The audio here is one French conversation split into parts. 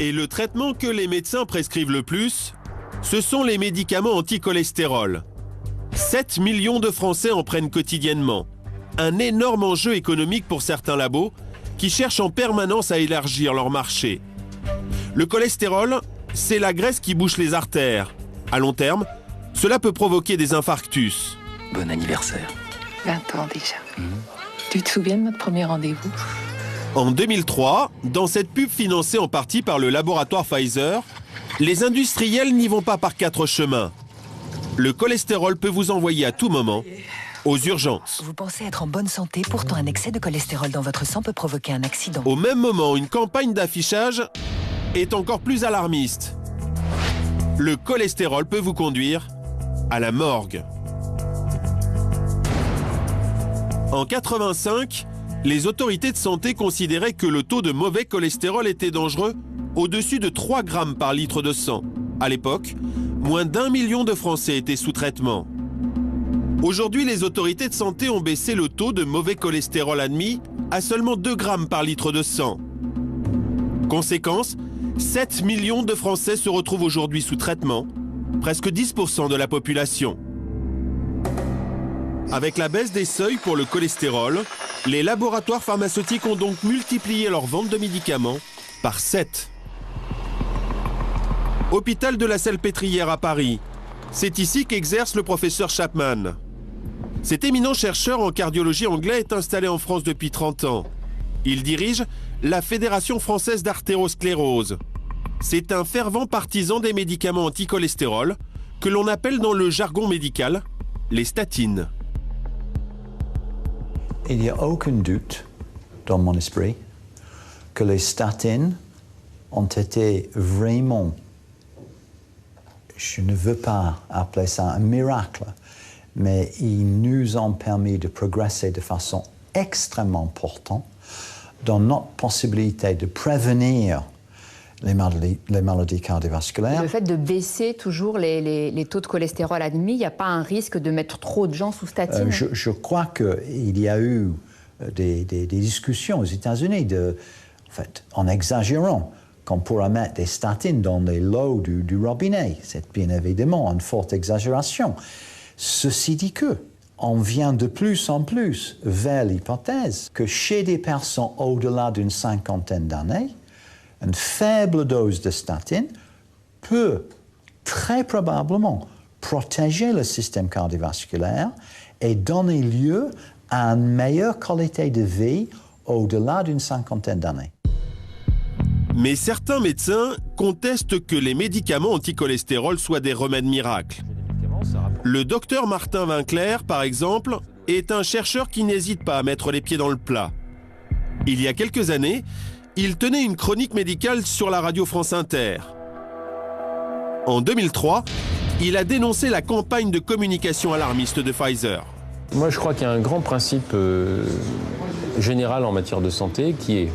Et le traitement que les médecins prescrivent le plus, ce sont les médicaments anti-cholestérol. 7 millions de Français en prennent quotidiennement. Un énorme enjeu économique pour certains labos qui cherchent en permanence à élargir leur marché. Le cholestérol, c'est la graisse qui bouche les artères. À long terme, cela peut provoquer des infarctus. Bon anniversaire. 20 ans déjà. Tu te souviens de notre premier rendez-vous? En 2003, dans cette pub financée en partie par le laboratoire Pfizer, les industriels n'y vont pas par 4 chemins. Le cholestérol peut vous envoyer à tout moment aux urgences. Vous pensez être en bonne santé, pourtant un excès de cholestérol dans votre sang peut provoquer un accident. Au même moment, une campagne d'affichage est encore plus alarmiste. Le cholestérol peut vous conduire à la morgue. En 1985, les autorités de santé considéraient que le taux de mauvais cholestérol était dangereux au-dessus de 3 grammes par litre de sang. À l'époque, moins d'1 million de Français étaient sous traitement. Aujourd'hui, les autorités de santé ont baissé le taux de mauvais cholestérol admis à seulement 2 grammes par litre de sang. Conséquence, 7 millions de Français se retrouvent aujourd'hui sous traitement, presque 10% de la population. Avec la baisse des seuils pour le cholestérol, les laboratoires pharmaceutiques ont donc multiplié leur vente de médicaments par 7. Hôpital de la Salpêtrière à Paris. C'est ici qu'exerce le professeur Chapman. Cet éminent chercheur en cardiologie anglais est installé en France depuis 30 ans. Il dirige la Fédération française d'artérosclérose. C'est un fervent partisan des médicaments anti-cholestérol que l'on appelle dans le jargon médical les statines. Il n'y a aucun doute dans mon esprit que les statines ont été vraiment, je ne veux pas appeler ça un miracle, mais ils nous ont permis de progresser de façon extrêmement importante dans notre possibilité de prévenir les maladies cardiovasculaires. Le fait de baisser toujours les taux de cholestérol admis, il n'y a pas un risque de mettre trop de gens sous statine? Je crois qu'il y a eu des discussions aux États-Unis en fait, en exagérant qu'on pourra mettre des statines dans les lots du robinet. C'est bien évidemment une forte exagération. Ceci dit que on vient de plus en plus vers l'hypothèse que chez des personnes au-delà d'une 50aine d'années, une faible dose de statine peut très probablement protéger le système cardiovasculaire et donner lieu à une meilleure qualité de vie au-delà d'une 50aine d'années. Mais certains médecins contestent que les médicaments anti-cholestérol soient des remèdes miracles. Le docteur Martin Winkler, par exemple, est un chercheur qui n'hésite pas à mettre les pieds dans le plat. Il y a quelques années, il tenait une chronique médicale sur la radio France Inter. En 2003, il a dénoncé la campagne de communication alarmiste de Pfizer. Moi, je crois qu'il y a un grand principe général en matière de santé qui est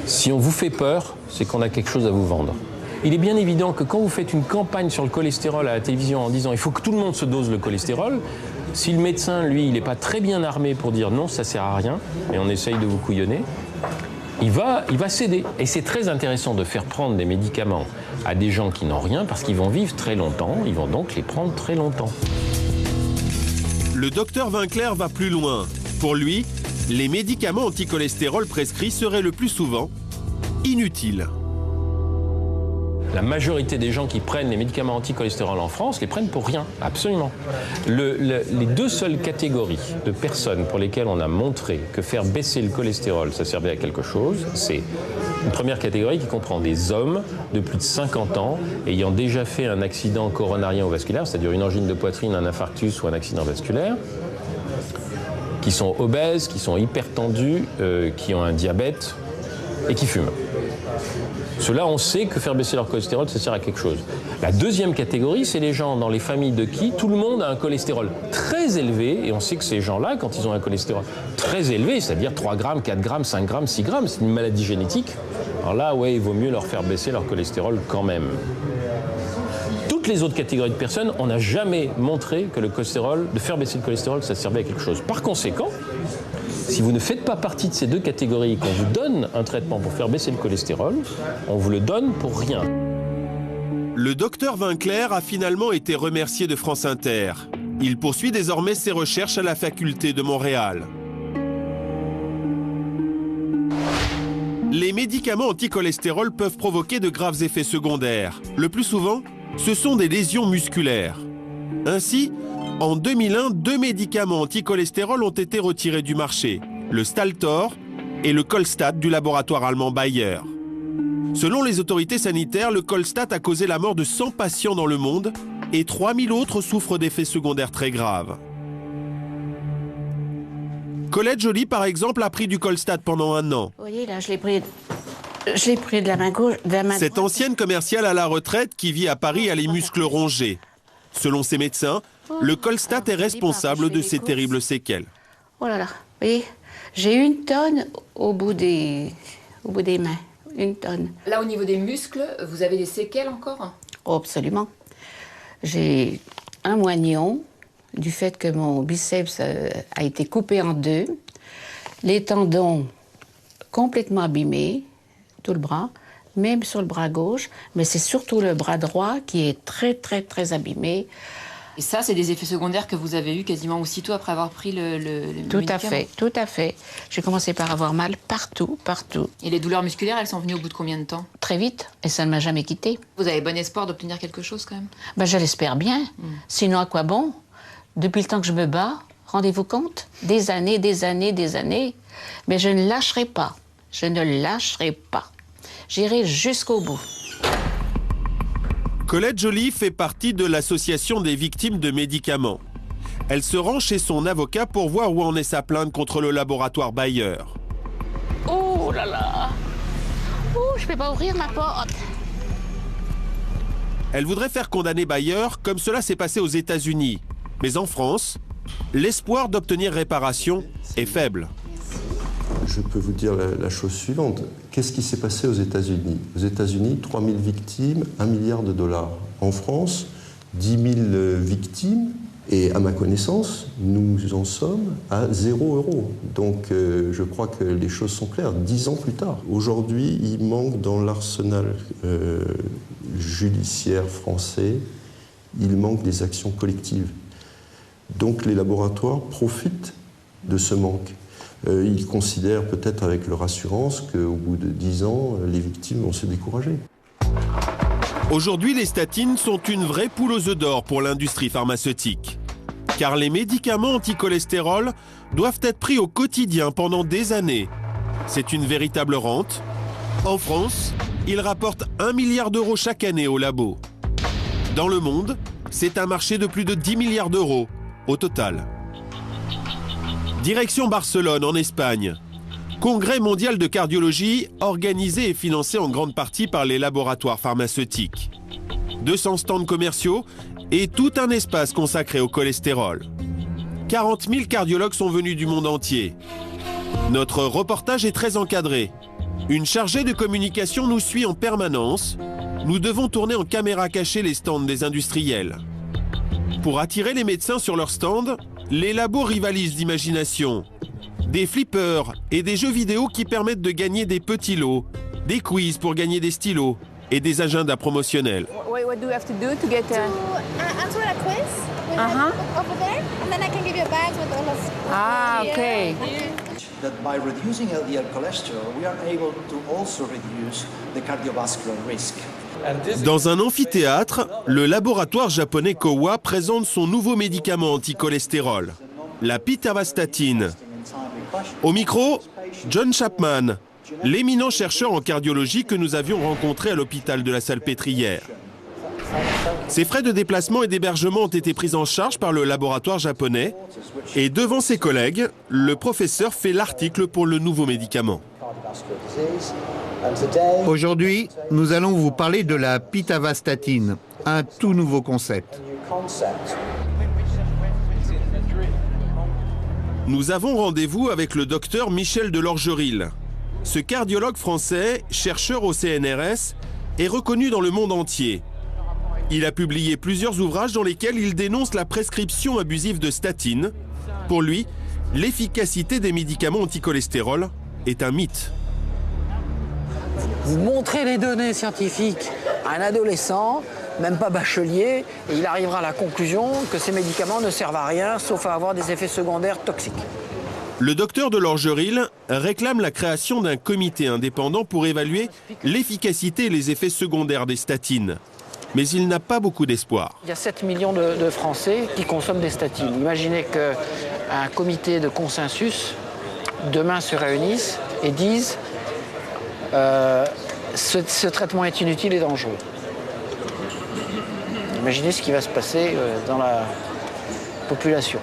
si on vous fait peur, c'est qu'on a quelque chose à vous vendre. Il est bien évident que quand vous faites une campagne sur le cholestérol à la télévision en disant il faut que tout le monde se dose le cholestérol, si le médecin, lui, il n'est pas très bien armé pour dire non, ça sert à rien, et on essaye de vous couillonner, il va céder. Et c'est très intéressant de faire prendre des médicaments à des gens qui n'ont rien parce qu'ils vont vivre très longtemps, ils vont donc les prendre très longtemps. Le docteur Winkler va plus loin. Pour lui, les médicaments anti-cholestérol prescrits seraient le plus souvent inutiles. La majorité des gens qui prennent les médicaments anti-cholestérol en France les prennent pour rien, absolument. Les deux seules catégories de personnes pour lesquelles on a montré que faire baisser le cholestérol, ça servait à quelque chose, c'est une première catégorie qui comprend des hommes de plus de 50 ans ayant déjà fait un accident coronarien ou vasculaire, c'est-à-dire une angine de poitrine, un infarctus ou un accident vasculaire, qui sont obèses, qui sont hypertendus, qui ont un diabète et qui fument. Ceux-là, on sait que faire baisser leur cholestérol, ça sert à quelque chose. La deuxième catégorie, c'est les gens dans les familles de qui tout le monde a un cholestérol très élevé, et on sait que ces gens-là, quand ils ont un cholestérol très élevé, c'est-à-dire 3 grammes, 4 grammes, 5 grammes, 6 grammes, c'est une maladie génétique, alors là, ouais, il vaut mieux leur faire baisser leur cholestérol quand même. Toutes les autres catégories de personnes, on n'a jamais montré que le cholestérol, de faire baisser le cholestérol, ça servait à quelque chose. Par conséquent, si vous ne faites pas partie de ces deux catégories, qu'on vous donne un traitement pour faire baisser le cholestérol, on vous le donne pour rien. Le docteur Vinclair a finalement été remercié de France Inter. Il poursuit désormais ses recherches à la faculté de Montréal. Les médicaments anti-cholestérol peuvent provoquer de graves effets secondaires. Le plus souvent, ce sont des lésions musculaires. Ainsi, en 2001, 2 médicaments anti-cholestérol ont été retirés du marché, le Staltor et le Colstat du laboratoire allemand Bayer. Selon les autorités sanitaires, le Colstat a causé la mort de 100 patients dans le monde et 3000 autres souffrent d'effets secondaires très graves. Colette Joly, par exemple, a pris du Colstat pendant 1 an. Vous voyez, là, je l'ai pris de la main gauche, de la main Cette droite. ancienne commerciale à la retraite qui vit à Paris a les muscles rongés. Selon ses médecins, le Colstat est responsable de ces terribles séquelles. Oh là là, vous voyez, j'ai 1 tonne au bout des mains. 1 tonne. Là, au niveau des muscles, vous avez des séquelles encore? Oh, absolument. J'ai un moignon du fait que mon biceps a été coupé en 2, les tendons complètement abîmés, tout le bras, même sur le bras gauche, mais c'est surtout le bras droit qui est très, très, très abîmé. Et ça, c'est des effets secondaires que vous avez eus quasiment aussitôt après avoir pris le Tout médicament. à fait, tout à fait. J'ai commencé par avoir mal partout, partout. Et les douleurs musculaires, elles sont venues au bout de combien de temps? Très vite, et ça ne m'a jamais quitté. Vous avez bon espoir d'obtenir quelque chose quand même? Ben, je l'espère bien. Sinon, à quoi bon? Depuis le temps que je me bats, rendez-vous compte? Des années, des années, des années. Mais je ne lâcherai pas. Je ne lâcherai pas. J'irai jusqu'au bout. Colette Joly fait partie de l'association des victimes de médicaments. Elle se rend chez son avocat pour voir où en est sa plainte contre le laboratoire Bayer. Oh là là! Oh, je ne peux pas ouvrir ma porte. Elle voudrait faire condamner Bayer comme cela s'est passé aux États-Unis. Mais en France, l'espoir d'obtenir réparation est faible. Je peux vous dire la chose suivante. Qu'est-ce qui s'est passé aux États-Unis? Aux États-Unis, 3000 victimes, 1 milliard de dollars. En France, 10 000 victimes. Et à ma connaissance, nous en sommes à 0 €. Donc je crois que les choses sont claires. 10 ans plus tard. Aujourd'hui, il manque dans l'arsenal judiciaire français, il manque des actions collectives. Donc les laboratoires profitent de ce manque. Ils considèrent peut-être avec leur assurance qu'au bout de 10 ans, les victimes vont se décourager. Aujourd'hui, les statines sont une vraie poule aux œufs d'or pour l'industrie pharmaceutique. Car les médicaments anti-cholestérol doivent être pris au quotidien pendant des années. C'est une véritable rente. En France, ils rapportent 1 milliard d'euros chaque année au labo. Dans le monde, c'est un marché de plus de 10 milliards d'euros au total. Direction Barcelone, en Espagne. Congrès mondial de cardiologie, organisé et financé en grande partie par les laboratoires pharmaceutiques. 200 stands commerciaux et tout un espace consacré au cholestérol. 40 000 cardiologues sont venus du monde entier. Notre reportage est très encadré. Une chargée de communication nous suit en permanence. Nous devons tourner en caméra cachée les stands des industriels. Pour attirer les médecins sur leurs stands, les labos rivalisent d'imagination. Des flippers et des jeux vidéo qui permettent de gagner des petits lots, des quiz pour gagner des stylos et des agendas promotionnels. What do you have to do to get Answer a quiz over there, and then I can give you a bag with all of. Ah, ok. That by reducing LDL cholesterol, we are able to also reduce the cardiovascular risk. Dans un amphithéâtre, le laboratoire japonais Kowa présente son nouveau médicament anti-cholestérol, la pitavastatine. Au micro, John Chapman, l'éminent chercheur en cardiologie que nous avions rencontré à l'hôpital de la Salpêtrière. Ses frais de déplacement et d'hébergement ont été pris en charge par le laboratoire japonais et devant ses collègues, le professeur fait l'article pour le nouveau médicament. Aujourd'hui, nous allons vous parler de la pitavastatine, un tout nouveau concept. Nous avons rendez-vous avec le docteur Michel Delorgeril. Ce cardiologue français, chercheur au CNRS, est reconnu dans le monde entier. Il a publié plusieurs ouvrages dans lesquels il dénonce la prescription abusive de statines. Pour lui, l'efficacité des médicaments anticholestérol est un mythe. Vous montrez les données scientifiques à un adolescent, même pas bachelier, et il arrivera à la conclusion que ces médicaments ne servent à rien, sauf à avoir des effets secondaires toxiques. Le docteur de Lorgeril réclame la création d'un comité indépendant pour évaluer l'efficacité et les effets secondaires des statines. Mais il n'a pas beaucoup d'espoir. Il y a 7 millions de Français qui consomment des statines. Imaginez qu'un comité de consensus, demain, se réunisse et dise ce traitement est inutile et dangereux. Imaginez ce qui va se passer dans la population.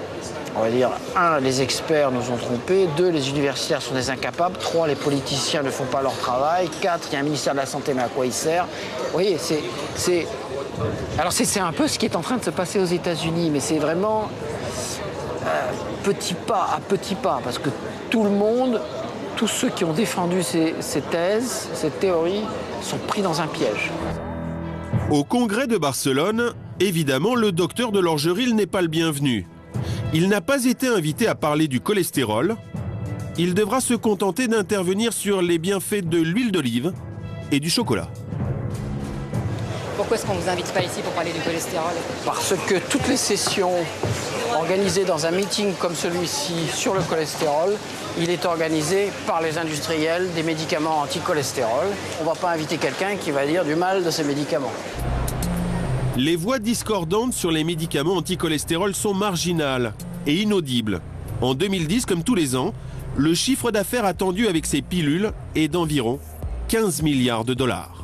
On va dire, 1, les experts nous ont trompés, 2, les universitaires sont des incapables, 3, les politiciens ne font pas leur travail, 4, il y a un ministère de la Santé, mais à quoi il sert? Vous voyez, c'est un peu ce qui est en train de se passer aux États-Unis, mais c'est vraiment petit pas à petit pas, parce que tout le monde, tous ceux qui ont défendu ces thèses, ces théories, sont pris dans un piège. Au congrès de Barcelone, évidemment, le docteur de Lorgeril n'est pas le bienvenu. Il n'a pas été invité à parler du cholestérol. Il devra se contenter d'intervenir sur les bienfaits de l'huile d'olive et du chocolat. Pourquoi est-ce qu'on ne vous invite pas ici pour parler du cholestérol? Parce que toutes les sessions organisées dans un meeting comme celui-ci sur le cholestérol, il est organisé par les industriels des médicaments anti-cholestérol. On ne va pas inviter quelqu'un qui va dire du mal de ces médicaments. Les voix discordantes sur les médicaments anticholestérol sont marginales et inaudibles. En 2010, comme tous les ans, le chiffre d'affaires attendu avec ces pilules est d'environ 15 milliards de dollars.